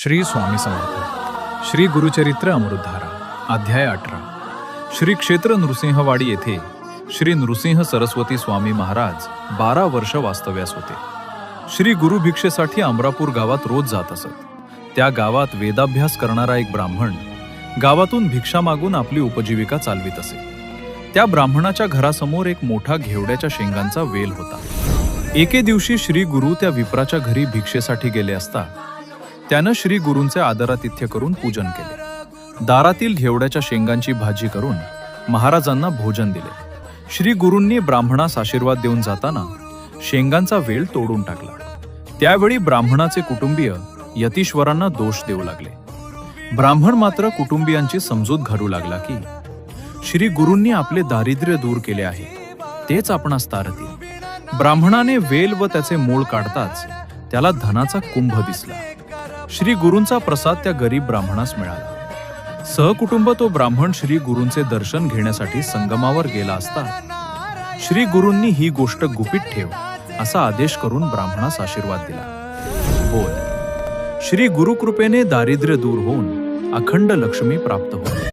श्री स्वामी समर्थ. श्री गुरुचरित्र अमृतधारा. अध्याय 18. श्री क्षेत्र नृसिंहवाडी येथे श्री नृसिंह सरस्वती स्वामी महाराज 12 वर्ष वास्तव्यास होते. श्री गुरु भिक्षेसाठी अमरापूर गावात रोज जात असत. त्या गावात वेदाभ्यास करणारा एक ब्राह्मण गावातून भिक्षा मागून आपली उपजीविका चालवित असे. त्या ब्राह्मणाच्या घरासमोर एक मोठा घेवड्याच्या शेंगांचा वेल होता. एके दिवशी श्री गुरु त्या विप्राच्या घरी भिक्षेसाठी गेले असता त्यानं श्री गुरूंचे आदरातिथ्य करून पूजन केले. दारातील घेवड्याच्या शेंगांची भाजी करून महाराजांना भोजन दिले. श्री गुरूंनी ब्राह्मणास आशीर्वाद देऊन जाताना शेंगांचा वेल तोडून टाकला. त्यावेळी ब्राह्मणाचे कुटुंबीय यतीश्वरांना दोष देऊ लागले. ब्राह्मण मात्र कुटुंबियांची समजूत घालू लागला की श्री गुरूंनी आपले दारिद्र्य दूर केले आहे, तेच आपणास तारतील. ब्राह्मणाने वेल व त्याचे मूळ काढताच त्याला धनाचा कुंभ दिसला. श्री गुरूंचा प्रसाद त्या गरीब ब्राह्मणास मिळाला. सहकुटुंब तो ब्राह्मण श्री गुरूंचे दर्शन घेण्यासाठी संगमावर गेला असता श्री गुरूंनी ही गोष्ट गुपित ठेव असा आदेश करून ब्राह्मणास आशीर्वाद दिला. बोल. श्री गुरुकृपेने दारिद्र्य दूर होऊन अखंड लक्ष्मी प्राप्त होईल.